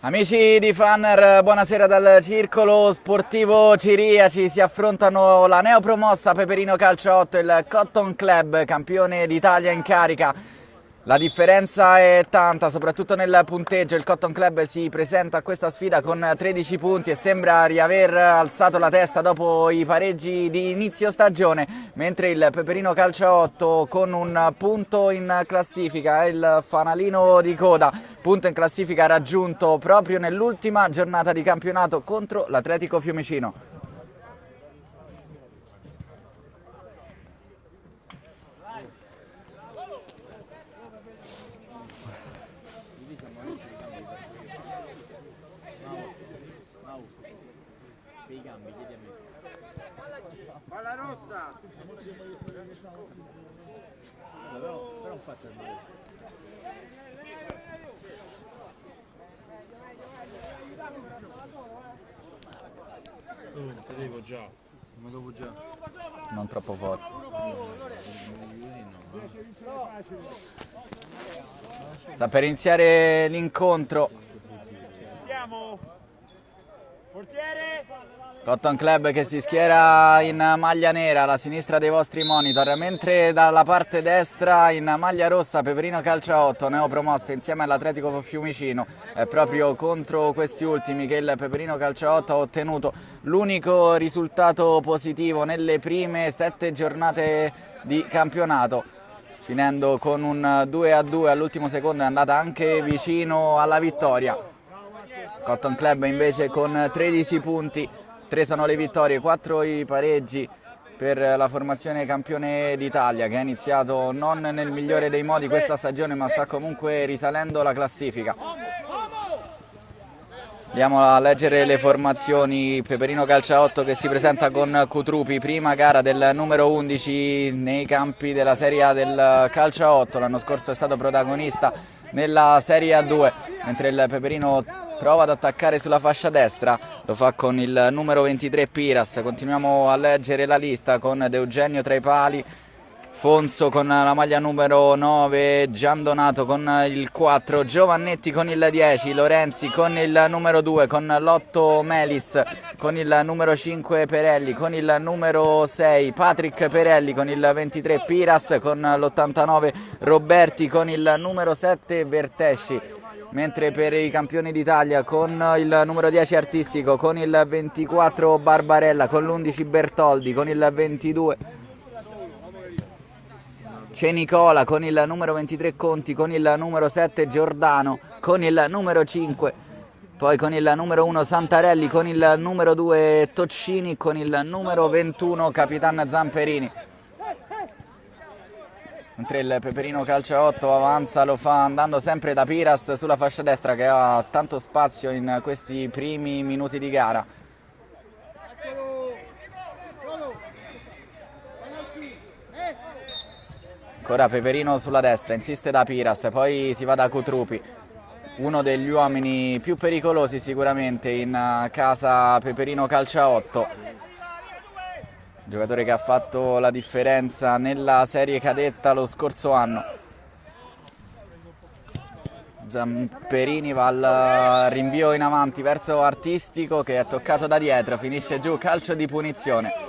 Amici di Fanner, buonasera dal Circolo Sportivo Ciriaci. Si affrontano la neopromossa Peperino Calcio 8 e il Cotton Club, campione d'Italia in carica. La differenza è tanta, soprattutto nel punteggio. Il Cotton Club si presenta a questa sfida con 13 punti e sembra riaver alzato la testa dopo i pareggi di inizio stagione, mentre il Peperino Calcio 8 con un punto in classifica è il fanalino di coda. Punto in classifica raggiunto proprio nell'ultima giornata di campionato contro l'Atletico Fiumicino. Palla rossa! Però ho fatto il male. Te devo già. Ma dopo già. Non troppo forte. Sta per iniziare l'incontro. Siamo! Portiere! Cotton Club che si schiera in maglia nera alla sinistra dei vostri monitor, mentre dalla parte destra in maglia rossa Peperino Calcio 8, neopromossa insieme all'Atletico Fiumicino. È proprio contro questi ultimi che il Peperino Calcio 8 ha ottenuto l'unico risultato positivo nelle prime 7 giornate di campionato, finendo con un 2-2 all'ultimo secondo. È andata anche vicino alla vittoria. Cotton Club invece con 13 punti, 3 sono le vittorie, 4 i pareggi per la formazione campione d'Italia, che ha iniziato non nel migliore dei modi questa stagione, ma sta comunque risalendo la classifica. Andiamo a leggere le formazioni. Peperino Calcio 8 che si presenta con Cutrupi, prima gara del numero 11 nei campi della Serie A del Calcio 8, l'anno scorso è stato protagonista nella Serie A2, mentre il Peperino prova ad attaccare sulla fascia destra, lo fa con il numero 23 Piras. Continuiamo a leggere la lista con De Eugenio tra i pali, Fonso con la maglia numero 9, Giandonato con il 4, Giovannetti con il 10, Lorenzi con il numero 2, con l'8 Melis, con il numero 5 Perelli, con il numero 6 Patrick Perelli, con il 23 Piras, con l'89 Roberti, con il numero 7 Bertesci. Mentre per i campioni d'Italia con il numero 10 Artistico, con il 24 Barbarella, con l'11 Bertoldi, con il 22 Cenicola, con il numero 23 Conti, con il numero 7 Giordano, con il numero 5, poi con il numero 1 Santarelli, con il numero 2 Toccini, con il numero 21 Capitan Zamperini. Mentre il Peperino Calcio 8 avanza, lo fa andando sempre da Piras sulla fascia destra, che ha tanto spazio in questi primi minuti di gara. Ancora Peperino sulla destra, insiste da Piras, poi si va da Cutrupi, uno degli uomini più pericolosi sicuramente in casa Peperino Calcio 8. Giocatore che ha fatto la differenza nella serie cadetta lo scorso anno. Zamperini va al rinvio in avanti verso Artistico, che è toccato da dietro, finisce giù, calcio di punizione.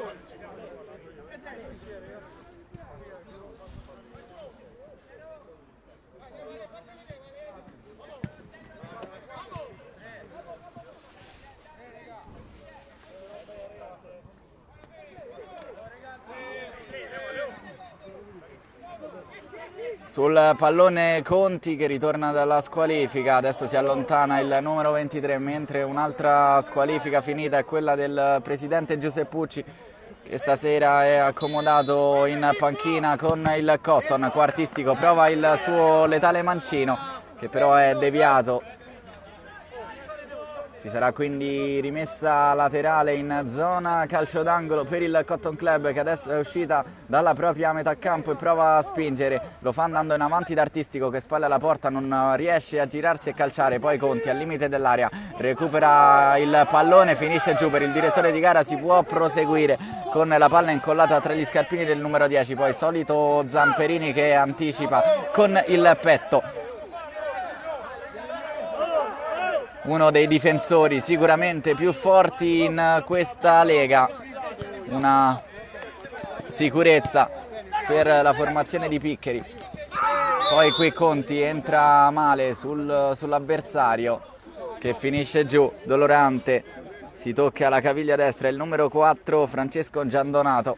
Sul pallone Conti che ritorna dalla squalifica, adesso si allontana il numero 23, mentre un'altra squalifica finita è quella del presidente Giuseppucci, che stasera è accomodato in panchina con il Cotton. Quartistico prova il suo letale mancino, che però è deviato. Ci sarà quindi rimessa laterale in zona calcio d'angolo per il Cotton Club, che adesso è uscita dalla propria metà campo e prova a spingere. Lo fa andando in avanti d'Artistico, che spalla alla porta, non riesce a girarsi e calciare. Poi Conti al limite dell'area recupera il pallone, finisce giù. Per il direttore di gara si può proseguire con la palla incollata tra gli scarpini del numero 10. Poi solito Zamperini che anticipa con il petto. uno dei difensori sicuramente più forti in questa lega. Una sicurezza per la formazione di Piccheri. Poi qui Conti entra male sull'avversario che finisce giù, dolorante, si tocca la caviglia destra, il numero 4 Francesco Giandonato.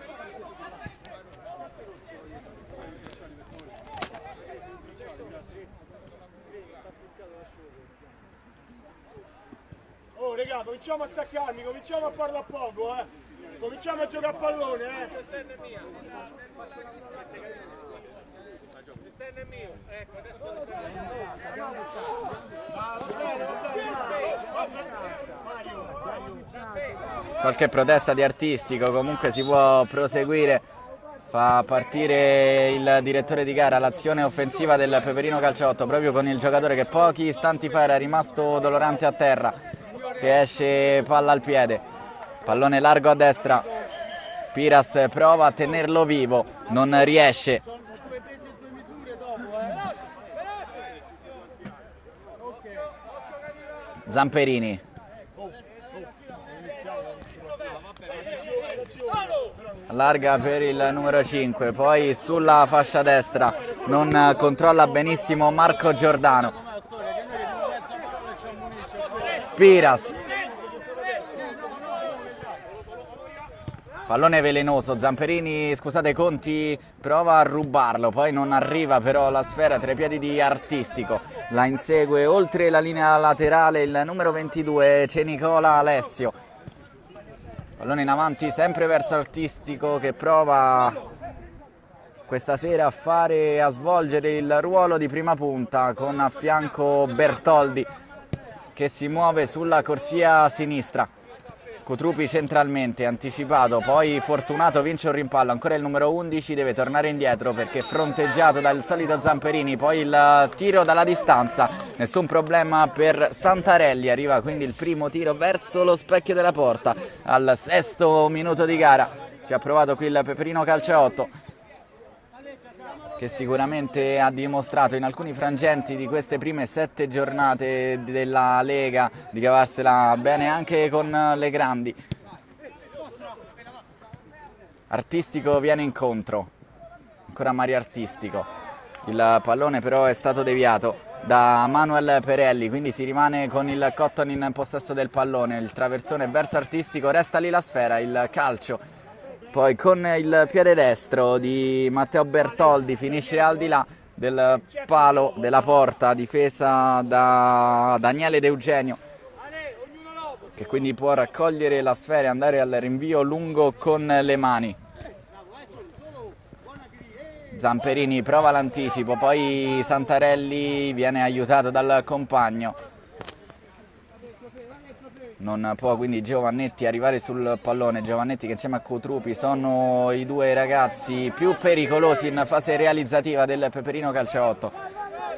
Oh raga, cominciamo a staccarmi, cominciamo a parlare poco, cominciamo a giocare a pallone, L'esterno è mio. L'esterno è mio, ecco, adesso Qualche protesta di Artistico, comunque si può proseguire. Fa partire il direttore di gara l'azione offensiva del Peperino Calciotto proprio con il giocatore che pochi istanti fa era rimasto dolorante a terra, che esce palla al piede, pallone largo a destra, Piras prova a tenerlo vivo, non riesce. Zamperini allarga per il numero 5, poi sulla fascia destra non controlla benissimo Marco Giordano. Piras, pallone velenoso, Zamperini, scusate, Conti prova a rubarlo, poi non arriva però la sfera tra i piedi di Artistico, la insegue oltre la linea laterale il numero 22 Cenicola Alessio. Pallone in avanti sempre verso Artistico che prova questa sera a svolgere il ruolo di prima punta con a fianco Bertoldi che si muove sulla corsia sinistra. Cutrupi centralmente, anticipato, poi Fortunato vince un rimpallo, ancora il numero 11 deve tornare indietro perché fronteggiato dal solito Zamperini, poi il tiro dalla distanza, nessun problema per Santarelli, arriva quindi il primo tiro verso lo specchio della porta al 6° minuto di gara. Ci ha provato qui il Peperino Calciotto che sicuramente ha dimostrato in alcuni frangenti di queste prime 7 giornate della Lega di cavarsela bene anche con le grandi. Artistico viene incontro, ancora Mario Artistico, il pallone però è stato deviato da Manuel Perelli, quindi si rimane con il Cotton in possesso del pallone, il traversone verso Artistico, resta lì la sfera, il calcio. Poi con il piede destro di Matteo Bertoldi finisce al di là del palo della porta, difesa da Daniele De Eugenio, che quindi può raccogliere la sfera e andare al rinvio lungo con le mani. Zamperini prova l'anticipo, poi Santarelli viene aiutato dal compagno. Non può quindi Giovannetti arrivare sul pallone, Giovannetti che insieme a Cutrupi sono i due ragazzi più pericolosi in fase realizzativa del Peperino Calciotto.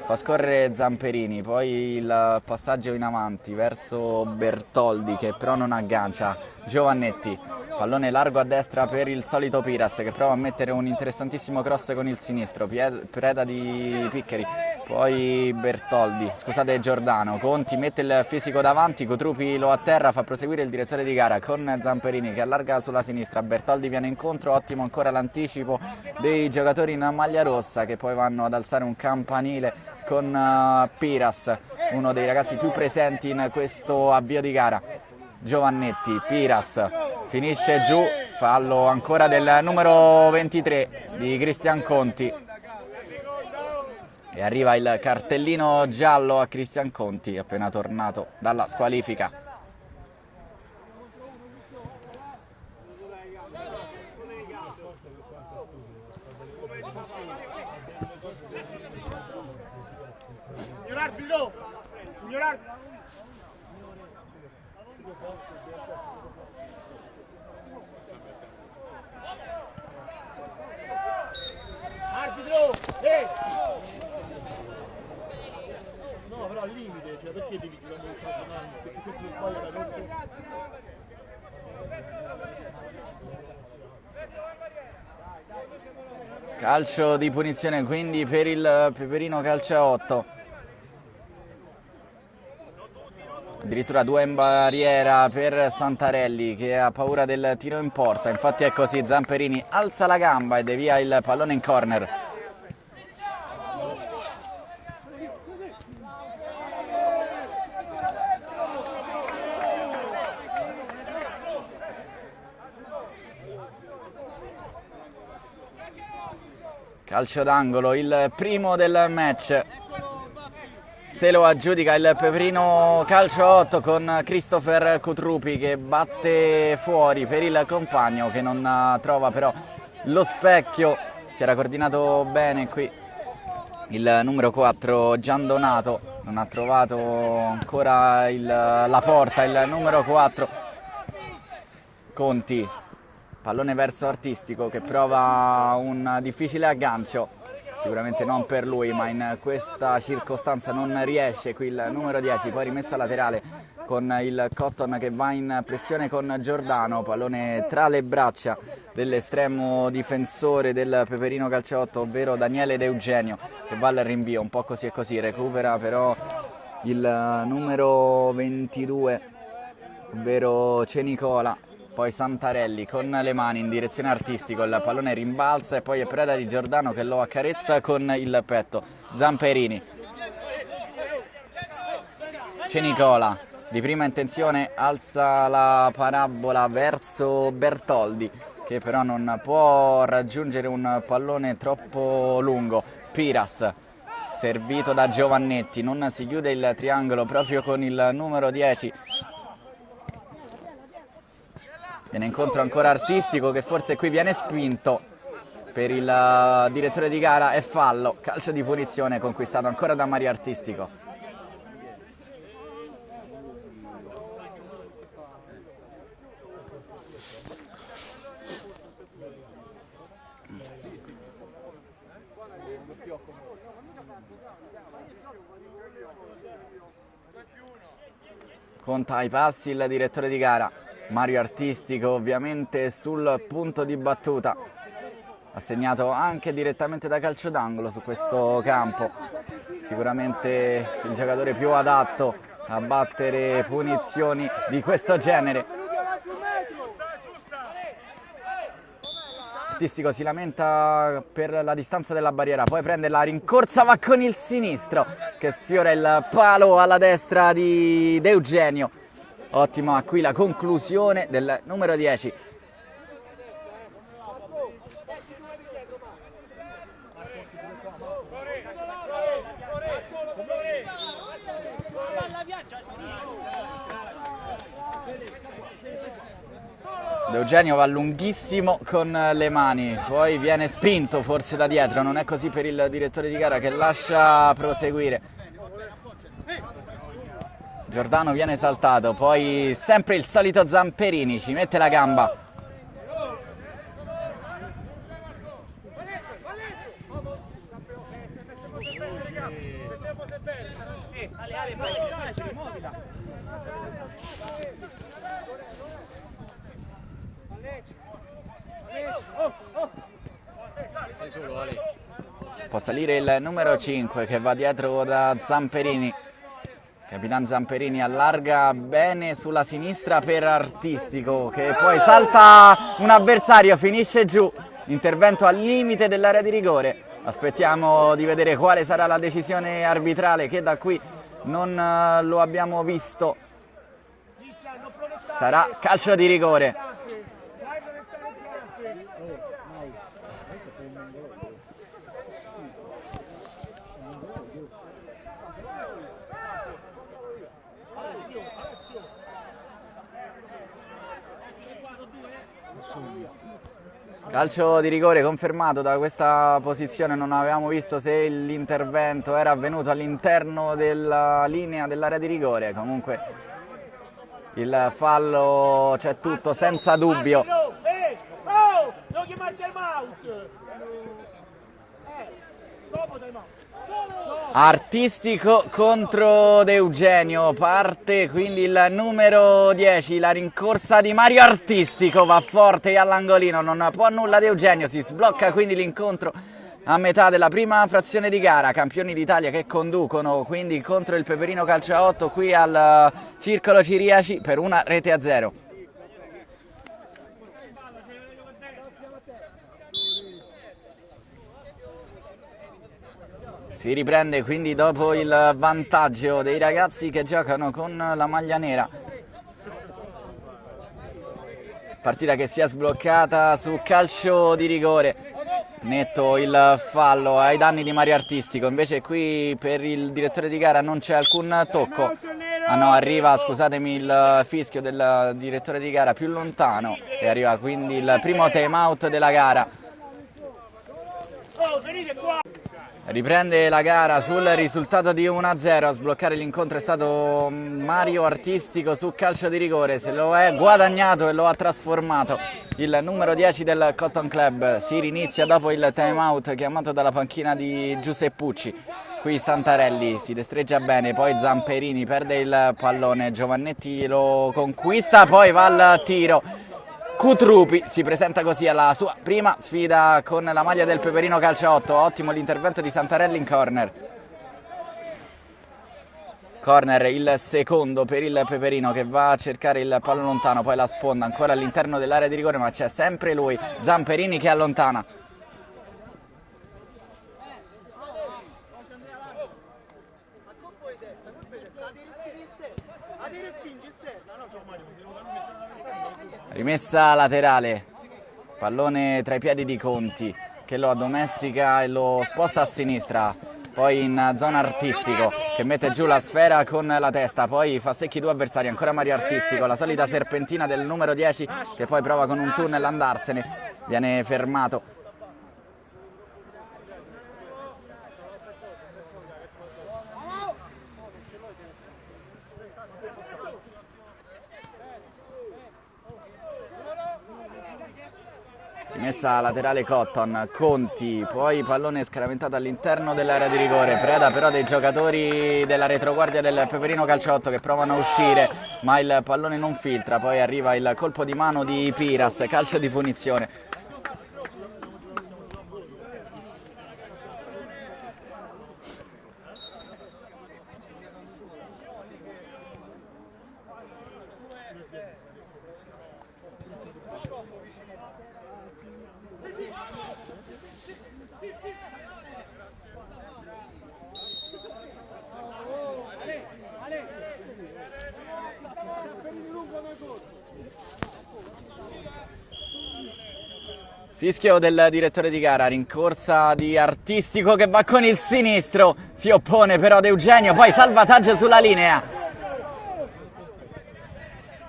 Fa scorrere Zamperini, poi il passaggio in avanti verso Bertoldi che però non aggancia, Giovannetti, pallone largo a destra per il solito Piras che prova a mettere un interessantissimo cross con il sinistro, preda di Piccheri, poi Bertoldi, scusate Giordano, Conti mette il fisico davanti, Cutrupi lo atterra, fa proseguire il direttore di gara con Zamperini che allarga sulla sinistra, Bertoldi viene incontro, ottimo ancora l'anticipo dei giocatori in maglia rossa che poi vanno ad alzare un campanile con Piras, uno dei ragazzi più presenti in questo avvio di gara. Giovannetti, Piras, finisce giù, fallo ancora del numero 23 di Cristian Conti e arriva il cartellino giallo a Cristian Conti appena tornato dalla squalifica. Signor arbitro! Signor arbitro! Arbitro! No, però al limite, cioè perché devi giocare il stagionale? Perché se questo lo sbaglia la cosa... Calcio di punizione quindi per il Peperino Calciotto. addirittura 2 in barriera per Santarelli che ha paura del tiro in porta. Infatti è così, Zamperini alza la gamba e devia il pallone in corner. Calcio d'angolo, il primo del match. Se lo aggiudica il Peperino Calcio 8 con Christopher Cutrupi che batte fuori per il compagno che non trova però lo specchio. Si era coordinato bene qui il numero 4 Giandonato, non ha trovato ancora la porta, il numero 4 Conti. Pallone verso Artistico che prova un difficile aggancio, sicuramente non per lui, ma in questa circostanza non riesce. Qui il numero 10, poi rimessa laterale con il Cotton che va in pressione con Giordano. Pallone tra le braccia dell'estremo difensore del Peperino Calcio 8, ovvero Daniele De Eugenio, che va al rinvio, un po' così e così, recupera però il numero 22, ovvero Cenicola. Poi Santarelli con le mani in direzione Artistico, il pallone rimbalza e poi è preda di Giordano che lo accarezza con il petto. Zamperini, Cenicola di prima intenzione alza la parabola verso Bertoldi che però non può raggiungere un pallone troppo lungo. Piras servito da Giovannetti, non si chiude il triangolo proprio con il numero 10. Viene incontro ancora Artistico che forse qui viene spinto per il direttore di gara, è fallo, calcio di punizione conquistato ancora da Mario Artistico. Conta i passi il direttore di gara. Mario Artistico ovviamente sul punto di battuta, assegnato anche direttamente da calcio d'angolo su questo campo, sicuramente il giocatore più adatto a battere punizioni di questo genere. Artistico si lamenta per la distanza della barriera, poi prende la rincorsa, va con il sinistro che sfiora il palo alla destra di De Eugenio. Ottima qui la conclusione del numero 10. De Eugenio va lunghissimo con le mani, poi viene spinto forse da dietro, non è così per il direttore di gara che lascia proseguire. Giordano viene saltato, poi sempre il solito Zamperini, ci mette la gamba. Può salire il numero 5 che va dietro da Zamperini. Capitan Zamperini allarga bene sulla sinistra per Artistico che poi salta un avversario, finisce giù. Intervento al limite dell'area di rigore. Aspettiamo di vedere quale sarà la decisione arbitrale che da qui non lo abbiamo visto. Sarà calcio di rigore. Calcio di rigore confermato da questa posizione, non avevamo visto se l'intervento era avvenuto all'interno della linea dell'area di rigore, comunque il fallo c'è tutto senza dubbio. Artistico contro De Eugenio, parte quindi il numero 10, la rincorsa di Mario Artistico, va forte all'angolino, non può nulla De Eugenio, si sblocca quindi l'incontro a metà della prima frazione di gara, campioni d'Italia che conducono quindi contro il Peperino Calcio a 8 qui al Circolo Ciriaci per 1-0. Si riprende quindi dopo il vantaggio dei ragazzi che giocano con la maglia nera. Partita che si è sbloccata su calcio di rigore. Netto il fallo ai danni di Mario Artistico. Invece qui per il direttore di gara non c'è alcun tocco. Ah no, arriva, scusatemi, il fischio del direttore di gara più lontano. E arriva quindi il primo time out della gara. Riprende la gara sul risultato di 1-0. A sbloccare l'incontro è stato Mario Artistico su calcio di rigore. Se lo è guadagnato e lo ha trasformato il numero 10 del Cotton Club. Si rinizia dopo il time out chiamato dalla panchina di Giuseppucci. Qui Santarelli si destreggia bene, poi Zamperini perde il pallone, Giovannetti lo conquista, poi va al tiro. Cutrupi si presenta così alla sua prima sfida con la maglia del Peperino Calcio 8. Ottimo l'intervento di Santarelli in corner. Corner il secondo per il Peperino che va a cercare il pallone lontano, poi la sponda ancora all'interno dell'area di rigore, ma c'è sempre lui, Zamperini, che allontana. Rimessa laterale, pallone tra i piedi di Conti che lo addomestica e lo sposta a sinistra, poi in zona Artistico che mette giù la sfera con la testa, poi fa secchi due avversari, ancora Mario Artistico, la solita serpentina del numero 10 che poi prova con un tunnel ad andarsene, viene fermato. Messa laterale Cotton, Conti, poi pallone scaraventato all'interno dell'area di rigore, preda però dei giocatori della retroguardia del Peperino Calcio 8 che provano a uscire, ma il pallone non filtra, poi arriva il colpo di mano di Piras, calcio di punizione. Fischio del direttore di gara, rincorsa di Artistico che va con il sinistro, si oppone però De Eugenio, poi salvataggio sulla linea.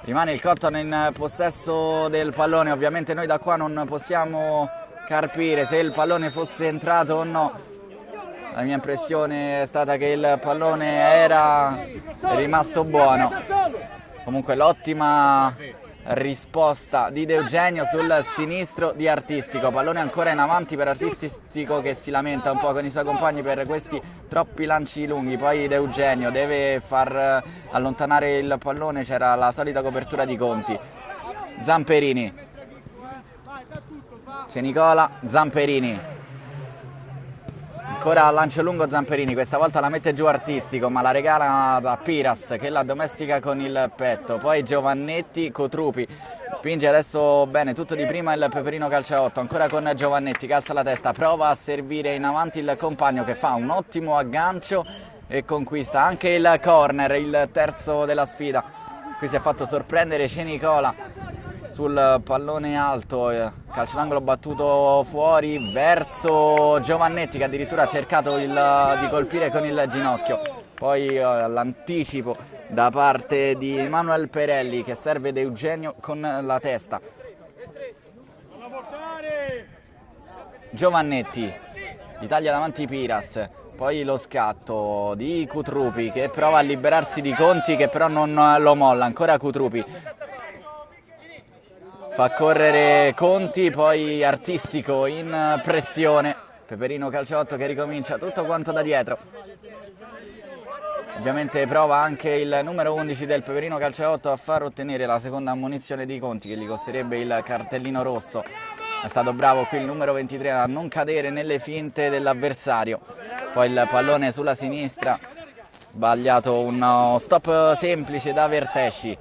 Rimane il Cotton in possesso del pallone, ovviamente noi da qua non possiamo carpire se il pallone fosse entrato o no. La mia impressione è stata che il pallone era rimasto buono. Comunque l'ottima risposta di De Eugenio sul sinistro di Artistico, pallone ancora in avanti per Artistico che si lamenta un po' con i suoi compagni per questi troppi lanci lunghi, poi De Eugenio deve far allontanare il pallone, c'era la solita copertura di Conti. Zamperini, c'è Nicola, Zamperini, ancora lancio lungo Zamperini, questa volta la mette giù Artistico ma la regala da Piras che la domestica con il petto, poi Giovannetti, Cotrupi spinge adesso bene, tutto di prima il Peperino Calcio 8, ancora con Giovannetti, calza la testa, prova a servire in avanti il compagno che fa un ottimo aggancio e conquista anche il corner, il terzo della sfida. Qui si è fatto sorprendere Nicola sul pallone alto, calcio d'angolo battuto fuori verso Giovannetti che addirittura ha cercato di colpire con il ginocchio, poi l'anticipo da parte di Manuel Perelli che serve De Eugenio con la testa. Giovannetti, l'Italia davanti Piras, poi lo scatto di Cutrupi che prova a liberarsi di Conti che però non lo molla, ancora Cutrupi. Fa correre Conti, poi Artistico in pressione, Peperino Calcio 8 che ricomincia tutto quanto da dietro. Ovviamente prova anche il numero 11 del Peperino Calcio 8 a far ottenere la seconda ammonizione di Conti che gli costerebbe il cartellino rosso. È stato bravo qui il numero 23 a non cadere nelle finte dell'avversario. Poi il pallone sulla sinistra, sbagliato uno stop semplice da Vertesci.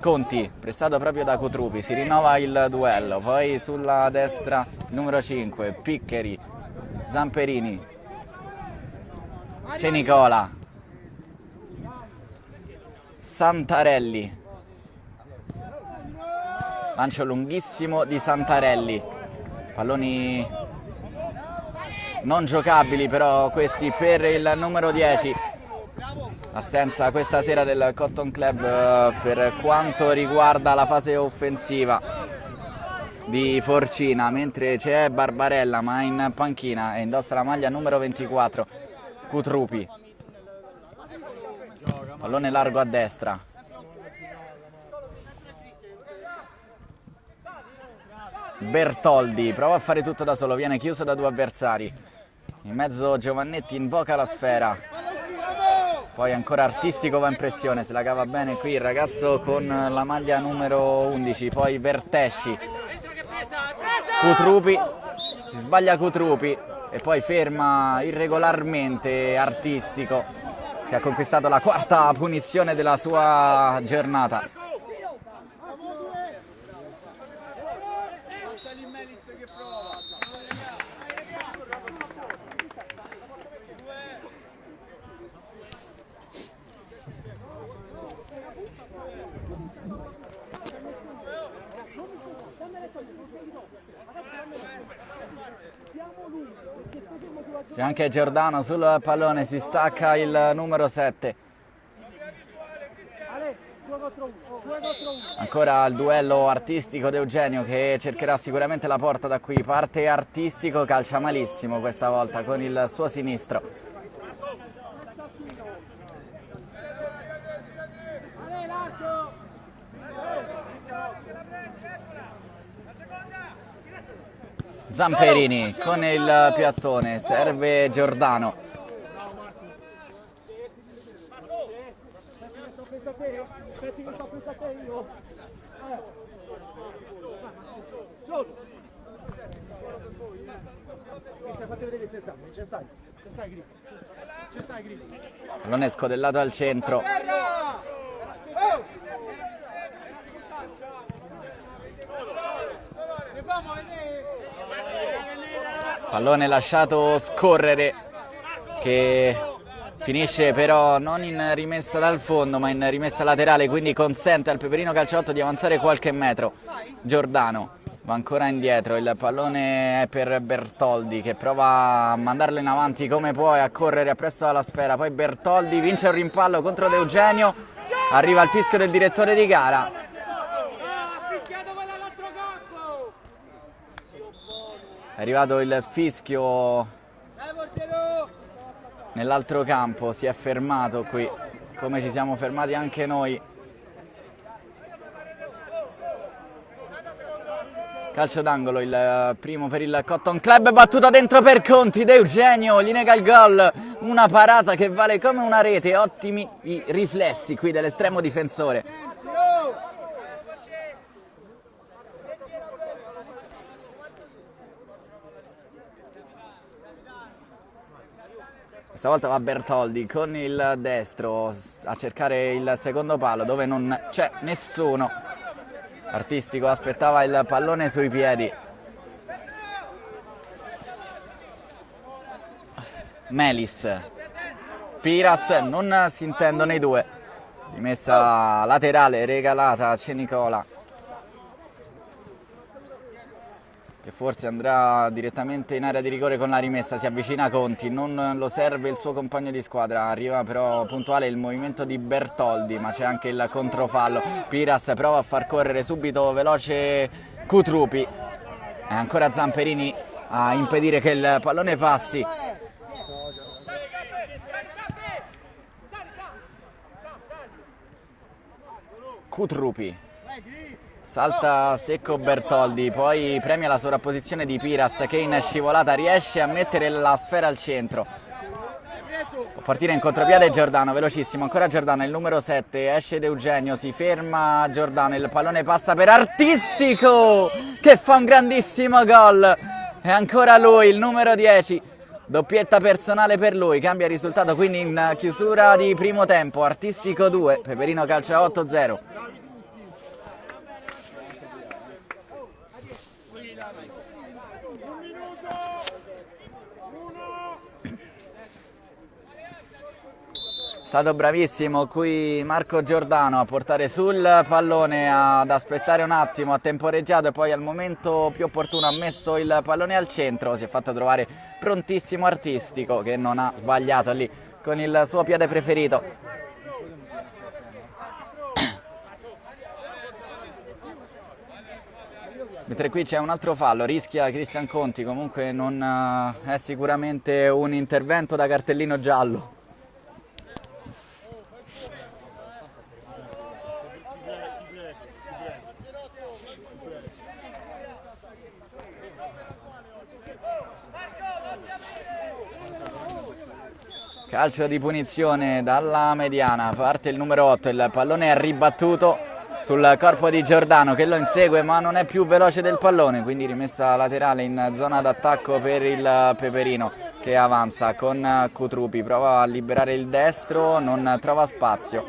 Conti, pressato proprio da Cutrupi, si rinnova il duello. Poi sulla destra il numero 5, Piccheri, Zamperini, Cenicola, Santarelli. Lancio lunghissimo di Santarelli. Palloni non giocabili però questi per il numero 10. Assenza questa sera del Cotton Club per quanto riguarda la fase offensiva di Forcina, mentre c'è Barbarella ma in panchina e indossa la maglia numero 24, Cutrupi. Pallone largo a destra. Bertoldi prova a fare tutto da solo, viene chiuso da due avversari. In mezzo Giovannetti invoca la sfera. Poi ancora Artistico va in pressione, se la cava bene qui il ragazzo con la maglia numero 11. Poi Vertesci, Cutrupi, si sbaglia Cutrupi e poi ferma irregolarmente Artistico, che ha conquistato la quarta punizione della sua giornata. C'è anche Giordano sul pallone, si stacca il numero 7. Ancora il duello Artistico di Eugenio che cercherà sicuramente la porta da qui. Parte Artistico, calcia malissimo questa volta con il suo sinistro. Zamperini con il piattone, serve Giordano. Pallone scodellato al centro. Pallone lasciato scorrere che finisce però non in rimessa dal fondo ma in rimessa laterale, quindi consente al Peperino Calciotto di avanzare qualche metro. Giordano va ancora indietro, il pallone è per Bertoldi che prova a mandarlo in avanti come può e a correre appresso alla sfera. Poi Bertoldi vince un rimpallo contro De Eugenio, arriva il fischio del direttore di gara. È arrivato il fischio nell'altro campo, si è fermato qui, come ci siamo fermati anche noi. Calcio d'angolo, il primo per il Cotton Club, battuta dentro per Conti, De Eugenio gli nega il gol, una parata che vale come una rete, ottimi i riflessi qui dell'estremo difensore. Stavolta va Bertoldi con il destro a cercare il secondo palo dove non c'è nessuno. Artistico aspettava il pallone sui piedi. Melis, Piras, non si intendono i due. Rimessa laterale regalata a Cenicola, che forse andrà direttamente in area di rigore con la rimessa. Si avvicina Conti, non lo serve il suo compagno di squadra, arriva però puntuale il movimento di Bertoldi, ma c'è anche il controfallo. Piras prova a far correre subito veloce Cutrupi e ancora Zamperini a impedire che il pallone passi. Cutrupi salta secco Bertoldi, poi premia la sovrapposizione di Piras che in scivolata riesce a mettere la sfera al centro. Può partire in contropiede Giordano, velocissimo, ancora Giordano, il numero 7, esce De Eugenio, si ferma Giordano, il pallone passa per Artistico che fa un grandissimo gol. E ancora lui, il numero 10, doppietta personale per lui, cambia risultato quindi in chiusura di primo tempo. Artistico 2, Peperino Calciaotto 0. È stato bravissimo qui Marco Giordano a portare sul pallone, ad aspettare un attimo, ha temporeggiato e poi al momento più opportuno ha messo il pallone al centro, si è fatto trovare prontissimo Artistico che non ha sbagliato lì con il suo piede preferito. Mentre qui c'è un altro fallo, rischia Cristian Conti, comunque non è sicuramente un intervento da cartellino giallo. Calcio di punizione dalla mediana, parte il numero 8, il pallone è ribattuto sul corpo di Giordano che lo insegue ma non è più veloce del pallone, quindi rimessa laterale in zona d'attacco per il Peperino che avanza con Cutrupi, prova a liberare il destro, non trova spazio.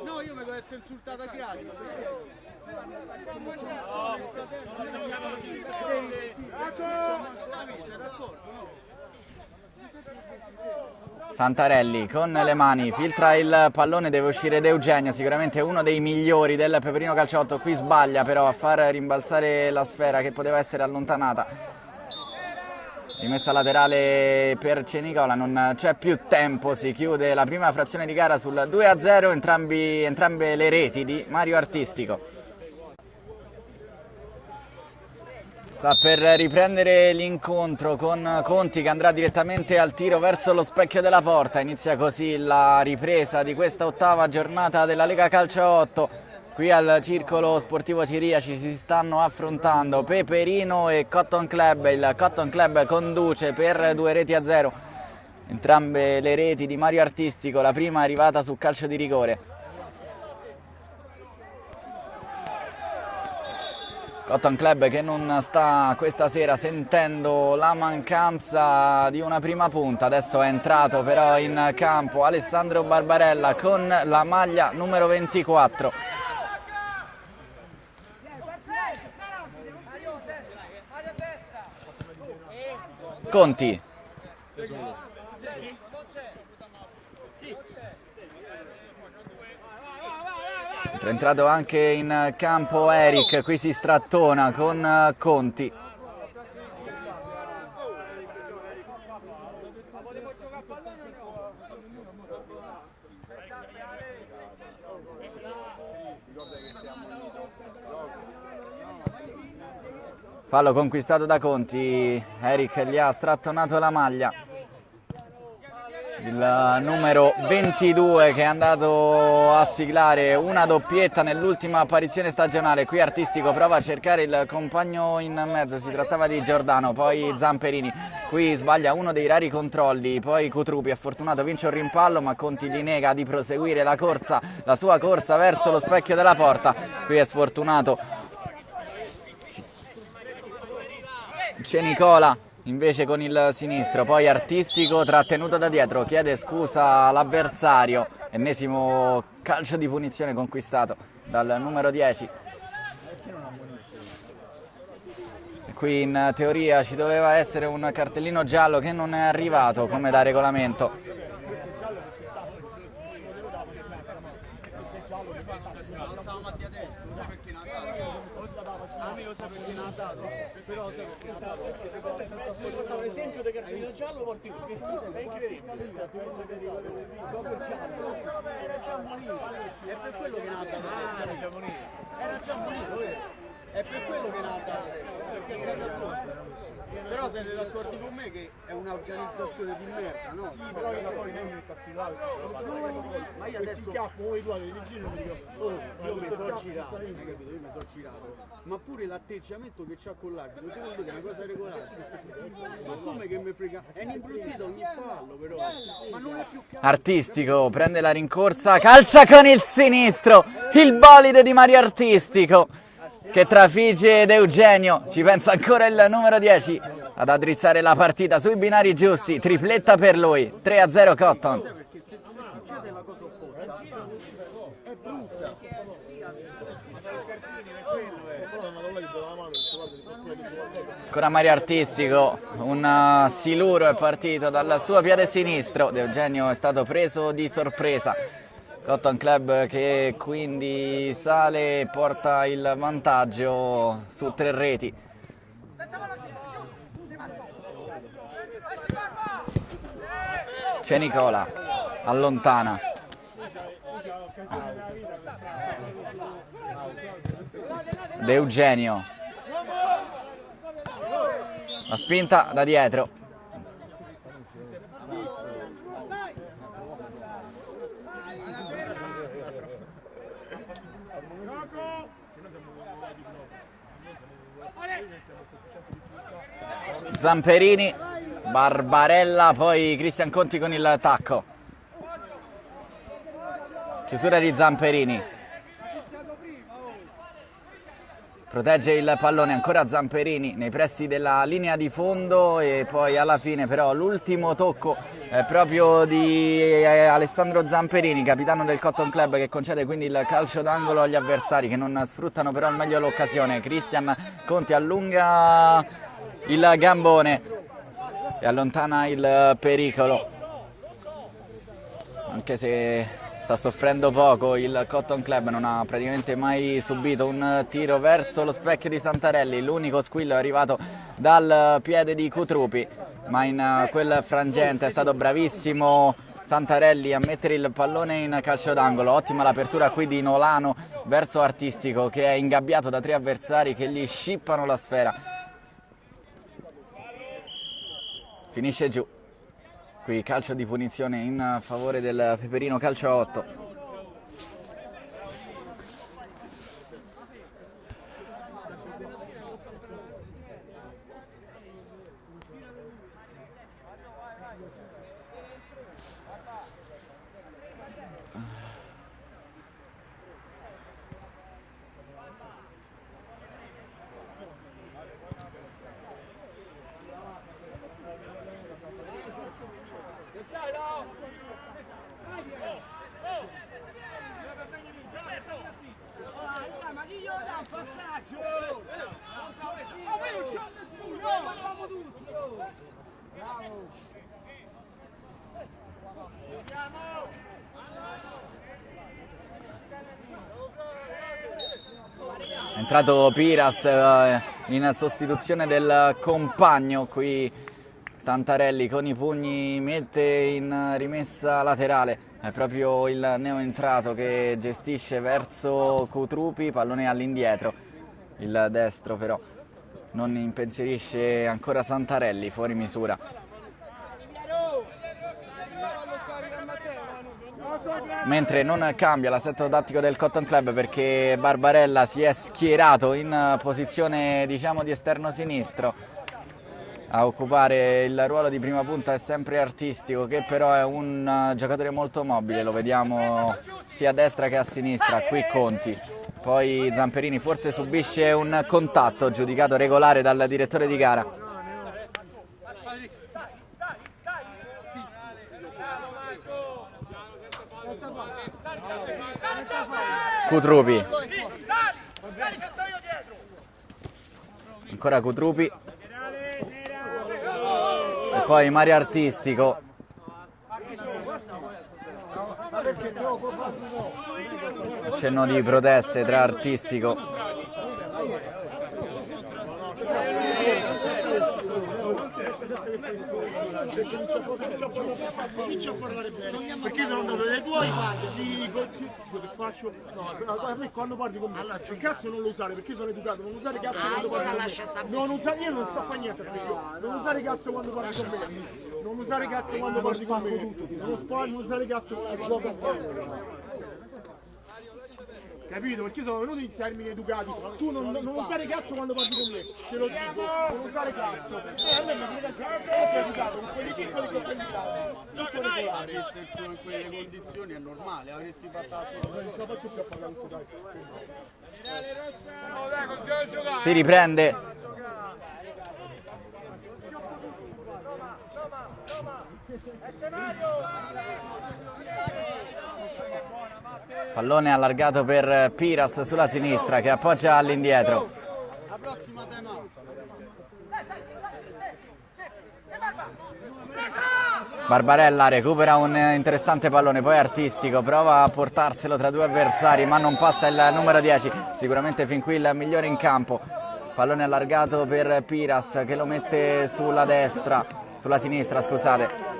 No, io mi devo essere insultato a gratis. Santarelli con le mani filtra il pallone, deve uscire De Eugenio, sicuramente uno dei migliori del Peperino Calciotto, qui sbaglia però a far rimbalzare la sfera che poteva essere allontanata. Rimessa laterale per Cenicola, non c'è più tempo, si chiude la prima frazione di gara sul 2-0, entrambe le reti di Mario Artistico. Sta per riprendere l'incontro con Conti che andrà direttamente al tiro verso lo specchio della porta, inizia così la ripresa di questa ottava giornata della Lega Calcio 8. Qui al Circolo Sportivo Ciriaci si stanno affrontando Peperino e Cotton Club, il Cotton Club conduce per 2-0, entrambe le reti di Mario Artistico, la prima arrivata su calcio di rigore. Cotton Club che non sta questa sera sentendo la mancanza di una prima punta, adesso è entrato però in campo Alessandro Barbarella con la maglia numero 24. Conti. È entrato anche in campo Eric, qui si strattona con Conti. Fallo conquistato da Conti, Eric gli ha strattonato la maglia. Il numero 22 che è andato a siglare una doppietta nell'ultima apparizione stagionale. Qui Artistico prova a cercare il compagno in mezzo, si trattava di Giordano, poi Zamperini. Qui sbaglia uno dei rari controlli, poi Cutrupi è fortunato, vince un rimpallo ma Conti gli nega di proseguire la corsa, la sua corsa verso lo specchio della porta. Qui è sfortunato Cenicola invece con il sinistro, poi Artistico trattenuto da dietro, chiede scusa all'avversario, ennesimo calcio di punizione conquistato dal numero 10. E qui in teoria ci doveva essere un cartellino giallo che non è arrivato come da regolamento. Un esempio di cartellino giallo porti è incredibile. Dopo il giallo era già munito, è per quello che ne ha dato adesso. Era già munito, vero? È per quello che ne ha dato adesso, perché è bella sua. Però Però siete d'accordo con me che è un'organizzazione di merda, no? Sì, però io da fuori non mi metto a sfidare. Ma io Questi adesso capo, voi due di giro mi dico, oh, io mi sono girato, hai capito? Io mi sono girato. Ma pure l'atteggiamento che c'ha con l'arbitro, secondo te è una cosa regolare? Ma come che mi frega? È imbruttito ogni fallo però. Ma non è più Artistico prende la rincorsa, calcia con il sinistro, il bolide di Mario Artistico che trafigge ed Eugenio, ci pensa ancora il numero 10 ad addrizzare la partita sui binari giusti, tripletta per lui, 3-0 Cotton. perché se succede la cosa opposta è brutta. Ancora Mario Artistico, un siluro è partito dal suo piede sinistro, De Eugenio è stato preso di sorpresa. Cotton Club che quindi sale e porta il vantaggio su 3 reti. C'è Nicola, allontana. De Eugenio. La spinta da dietro. Zamperini, Barbarella, poi Cristian Conti con il tacco. Chiusura di Zamperini. Protegge il pallone ancora Zamperini nei pressi della linea di fondo e poi alla fine però l'ultimo tocco è proprio di Alessandro Zamperini, capitano del Cotton Club, che concede quindi il calcio d'angolo agli avversari che non sfruttano però al meglio l'occasione. Cristian Conti allunga il gambone e allontana il pericolo, anche se sta soffrendo poco il Cotton Club, non ha praticamente mai subito un tiro verso lo specchio di Santarelli. L'unico squillo è arrivato dal piede di Cutrupi, ma in quel frangente è stato bravissimo Santarelli a mettere il pallone in calcio d'angolo. Ottima l'apertura qui di Nolano verso Artistico, che è ingabbiato da 3 avversari che gli scippano la sfera. Finisce giù. Qui calcio di punizione in favore del Peperino Calcio a 8. È entrato Piras in sostituzione del compagno. Qui Santarelli con i pugni mette in rimessa laterale. È proprio il neoentrato che gestisce verso Cutrupi, pallone all'indietro. Il destro però non impensierisce ancora Santarelli, fuori misura. Mentre non cambia l'assetto tattico del Cotton Club, perché Barbarella si è schierato in posizione, diciamo, di esterno sinistro. A occupare il ruolo di prima punta è sempre Artistico, che però è un giocatore molto mobile, lo vediamo sia a destra che a sinistra. Qui Conti, poi Zamperini forse subisce un contatto giudicato regolare dal direttore di gara. Cutrupi, ancora Cutrupi e poi Mario Artistico. Cenno di proteste tra Artistico Comincia a parlare bene, perché sono andato dai tuoi, che faccio? No, a me quando parli con me, il cazzo non lo usare, perché sono educato, non usare cazzo quando parli con me. Non usare, io non so fare niente, non usare cazzo quando parli con me. Non usare cazzo quando parli con me. Non usare cazzo quando parli con me. Capito? Perché sono venuti in termini educati. Tu non usare cazzo quando parli con me. Te lo dico, non usare cazzo. A me mi viene educato, con quelli piccoli che sei educato. Tutto regolare. Avesse in quelle condizioni è normale, avresti fatto assolutamente. Non ce la faccio più a parlare con te, dai. Si riprende. Pallone allargato per Piras sulla sinistra che appoggia all'indietro. La prossima tema. Barbarella recupera un interessante pallone, poi Artistico prova a portarselo tra due avversari ma non passa il numero 10, sicuramente fin qui il migliore in campo. Pallone allargato per Piras che lo mette sulla destra, sulla sinistra scusate.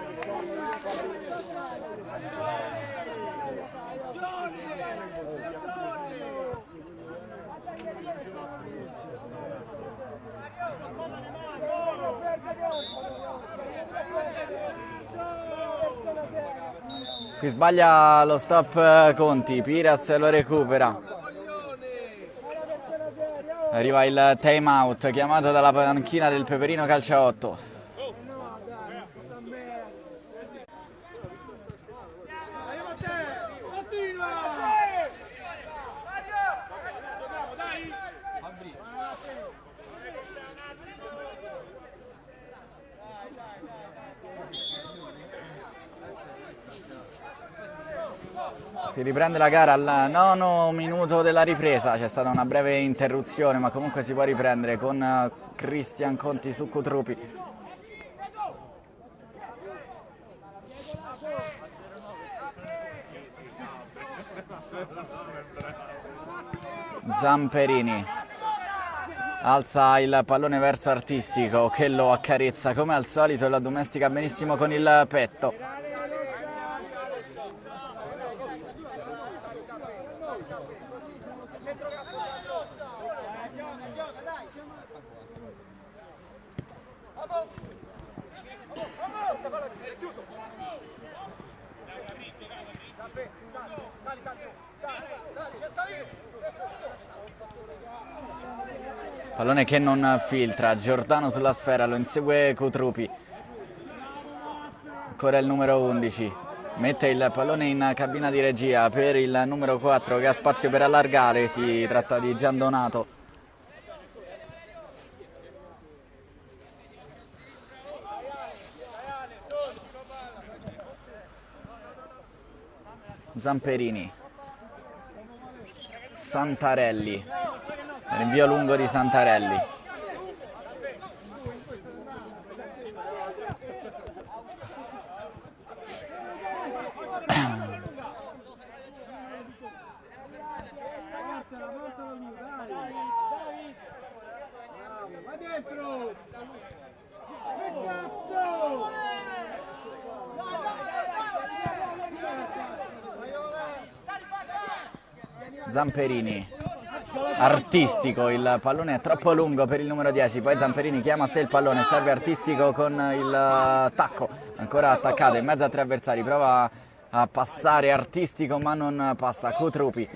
Qui sbaglia lo stop Conti, Piras lo recupera. Arriva il time out chiamato dalla panchina del Peperino Calciaotto. Si riprende la gara al 9° minuto della ripresa, c'è stata una breve interruzione ma comunque si può riprendere con Cristian Conti su Cutrupi. Zamperini alza il pallone verso Artistico che lo accarezza come al solito e lo addomestica benissimo con il petto. Pallone che non filtra, Giordano sulla sfera, lo insegue Cutrupi. Ancora il numero 11, mette il pallone in cabina di regia per il numero 4 che ha spazio per allargare, si tratta di Giandonato. Zamperini, Santarelli, rinvio lungo di Santarelli. Va dentro! Zamperini, Artistico, il pallone è troppo lungo per il numero 10, poi Zamperini chiama a sé il pallone, serve Artistico con il tacco, ancora attaccato in mezzo a tre avversari, prova a passare Artistico ma non passa, Cutrupi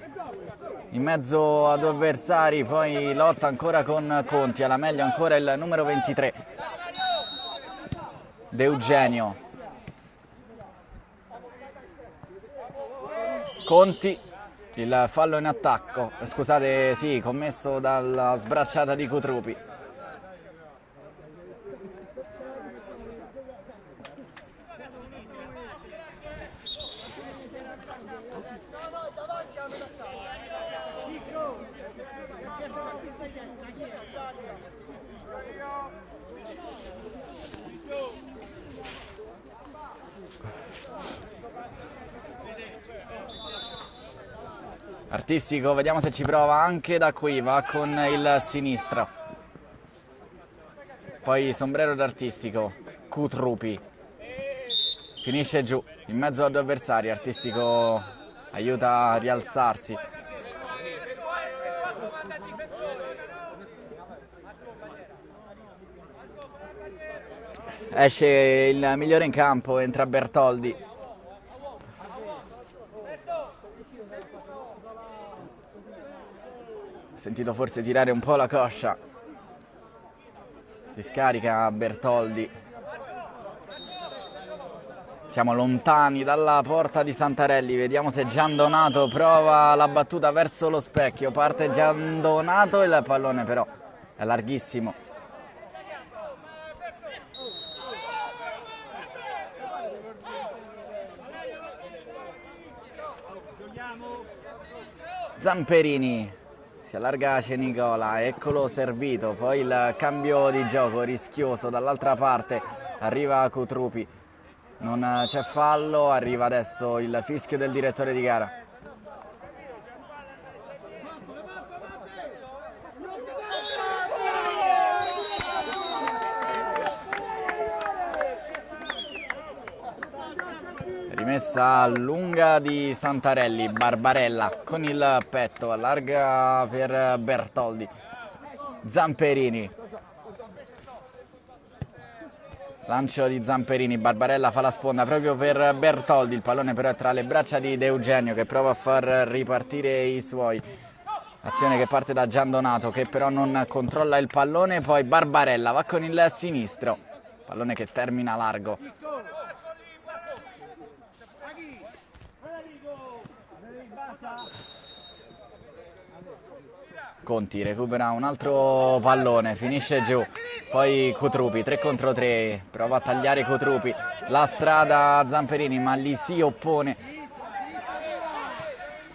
in mezzo a due avversari, poi lotta ancora con Conti, alla meglio ancora il numero 23, De Eugenio, Conti. Il fallo in attacco, scusate, sì, commesso dalla sbracciata di Cutrupi. Artistico, vediamo se ci prova anche da qui, va con il sinistro. poi sombrero d'Artistico, Cutrupi, finisce giù, in mezzo a due avversari, Artistico aiuta a rialzarsi. Esce il migliore in campo, entra Bertoldi. Ho sentito forse tirare un po' la coscia. Si scarica Bertoldi. Siamo lontani dalla porta di Santarelli, vediamo se Giandonato prova la battuta verso lo specchio. Parte Giandonato, il pallone però è larghissimo. Zamperini, si allarga Cenicola, eccolo servito, poi il cambio di gioco rischioso dall'altra parte, arriva Cutrupi, non c'è fallo, arriva adesso il fischio del direttore di gara. Rimessa lunga di Santarelli, Barbarella con il petto, allarga per Bertoldi, Zamperini, lancio di Zamperini, Barbarella fa la sponda proprio per Bertoldi, il pallone però è tra le braccia di De Eugenio che prova a far ripartire i suoi. Azione che parte da Giandonato che però non controlla il pallone, poi Barbarella va con il sinistro, pallone che termina largo. Conti recupera un altro pallone, finisce giù, poi Cutrupi, 3 contro 3, prova a tagliare Cutrupi, la strada a Zamperini ma gli si oppone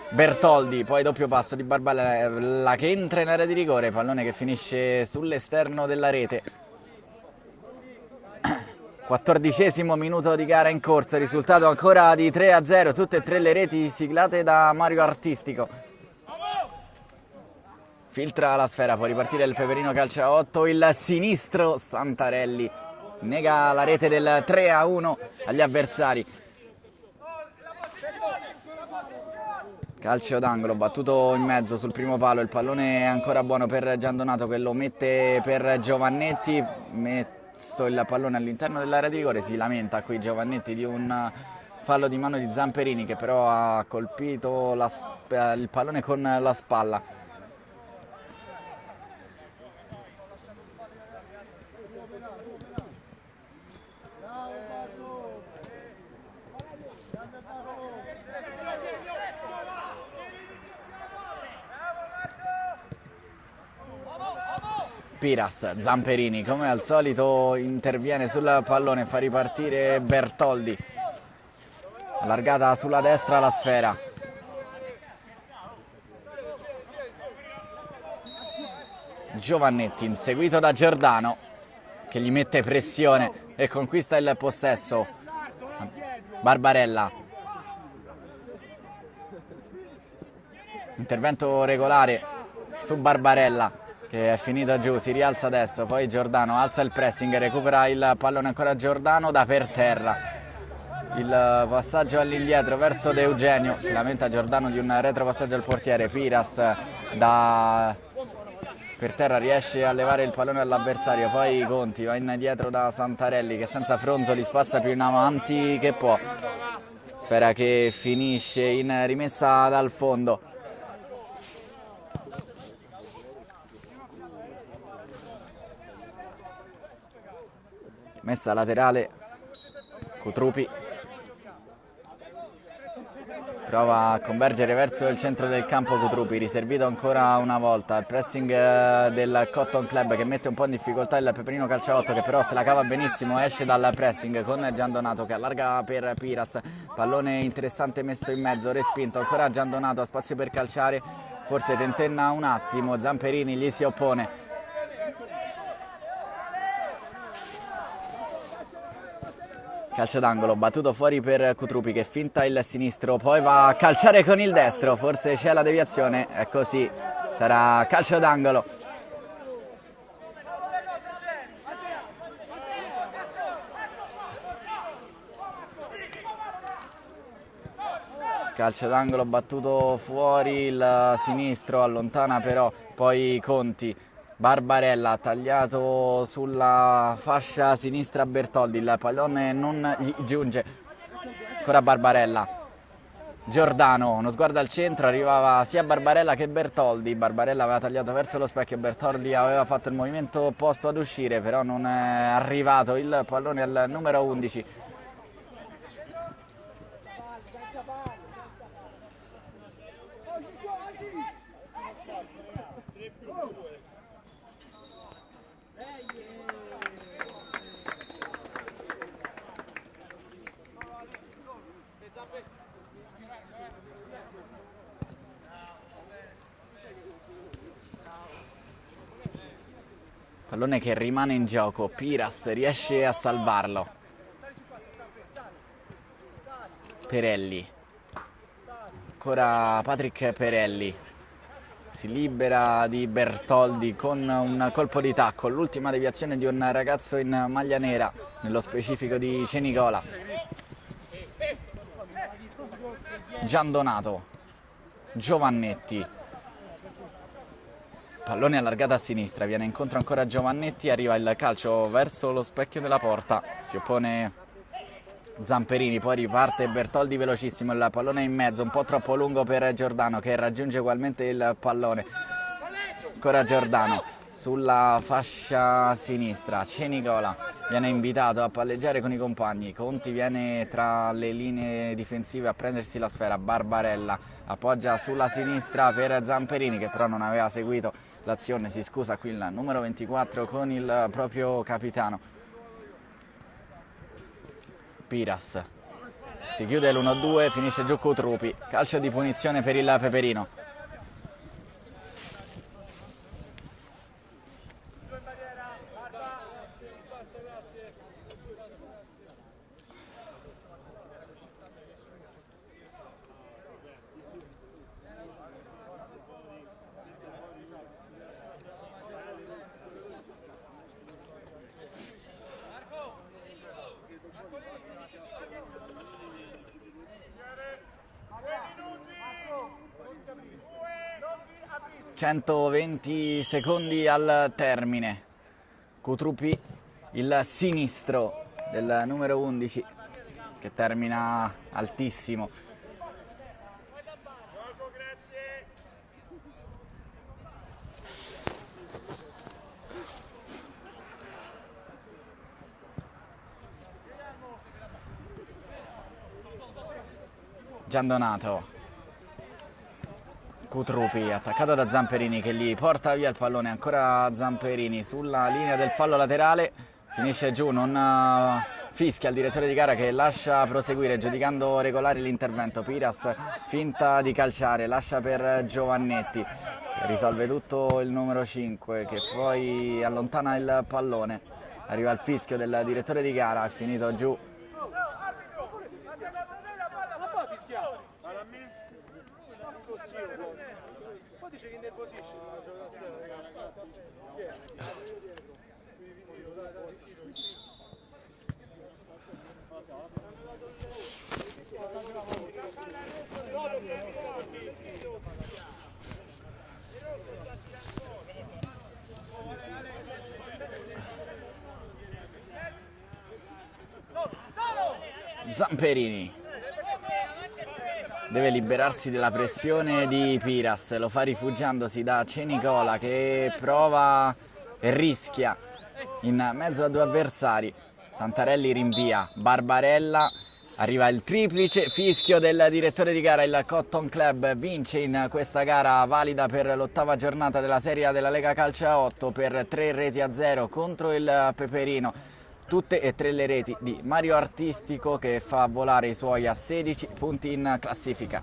Bertoldi, poi doppio passo di Barbarella che entra in area di rigore, pallone che finisce sull'esterno della rete. 14° minuto di gara in corso, risultato ancora di 3-0, tutte e tre le reti siglate da Mario Artistico. Filtra la sfera, può ripartire il Peperino Calciaotto, il sinistro Santarelli nega la rete del 3-1 agli avversari. Calcio d'angolo, battuto in mezzo sul primo palo, il pallone è ancora buono per Giandonato che lo mette per Giovannetti, messo il pallone all'interno dell'area di rigore, si lamenta qui Giovannetti di un fallo di mano di Zamperini che però ha colpito il pallone con la spalla. Piras, Zamperini come al solito interviene sul pallone, fa ripartire Bertoldi, allargata sulla destra la sfera, Giovannetti inseguito da Giordano che gli mette pressione e conquista il possesso. Barbarella, intervento regolare su Barbarella che è finito giù, si rialza adesso, poi Giordano alza il pressing, recupera il pallone ancora Giordano da per terra, il passaggio all'indietro verso De Eugenio, si lamenta Giordano di un retropassaggio al portiere, Piras da per terra riesce a levare il pallone all'avversario, poi Conti va indietro da Santarelli che senza Fronzoli spazza più in avanti che può, sfera che finisce in rimessa dal fondo. Messa laterale, Cutrupi prova a convergere verso il centro del campo, Cutrupi riservito ancora una volta, il pressing del Cotton Club che mette un po' in difficoltà il Peperino Calciaotto che però se la cava benissimo, esce dal pressing con Giandonato che allarga per Piras, pallone interessante messo in mezzo, respinto, ancora Giandonato, spazio per calciare, forse tentenna un attimo, Zamperini gli si oppone. Calcio d'angolo, battuto fuori per Cutrupi che finta il sinistro, poi va a calciare con il destro, forse c'è la deviazione, è così, sarà calcio d'angolo. calcio d'angolo battuto fuori, il sinistro allontana però poi Conti. Barbarella tagliato sulla fascia sinistra Bertoldi, il pallone non gli giunge, ancora Barbarella, Giordano, uno sguardo al centro, arrivava sia Barbarella che Bertoldi, Barbarella aveva tagliato verso lo specchio, Bertoldi aveva fatto il movimento opposto ad uscire, però non è arrivato il pallone al numero 11. Pallone che rimane in gioco, Piras riesce a salvarlo. Perelli, ancora Patrick Perelli, si libera di Bertoldi con un colpo di tacco, l'ultima deviazione di un ragazzo in maglia nera, nello specifico di Cenicola. Giandonato, Giovannetti, pallone allargato a sinistra, viene incontro ancora Giovannetti, arriva il calcio verso lo specchio della porta, si oppone Zamperini, poi riparte Bertoldi velocissimo, il pallone in mezzo, un po' troppo lungo per Giordano che raggiunge ugualmente il pallone. Ancora Giordano sulla fascia sinistra, Cenicola viene invitato a palleggiare con i compagni, Conti viene tra le linee difensive a prendersi la sfera, Barbarella appoggia sulla sinistra per Zamperini che però non aveva seguito l'azione, si scusa qui il numero 24 con il proprio capitano. Piras, si chiude l'1-2, finisce giù Cutrupi, calcio di punizione per il Peperino. ...120 secondi al termine. Cutrupi, il sinistro del numero 11, che termina altissimo. Giandonato, Cutrupi attaccato da Zamperini che gli porta via il pallone, ancora Zamperini sulla linea del fallo laterale, finisce giù, non fischia il direttore di gara che lascia proseguire giudicando regolare l'intervento. Piras finta di calciare, lascia per Giovannetti, risolve tutto il numero 5 che poi allontana il pallone, arriva il fischio del direttore di gara, è finito giù. Dice che innervosisce la giocazione, ragazzi. Zamperini deve liberarsi della pressione di Piras, lo fa rifugiandosi da Cenicola che prova e rischia in mezzo a due avversari. Santarelli rinvia, Barbarella, arriva il triplice fischio del direttore di gara, il Cotton Club vince in questa gara valida per l'8ª giornata della Serie A della Lega Calcio a 8 per 3-0 contro il Peperino. Tutte e 3 le reti di Mario Artistico che fa volare i suoi a 16 punti in classifica.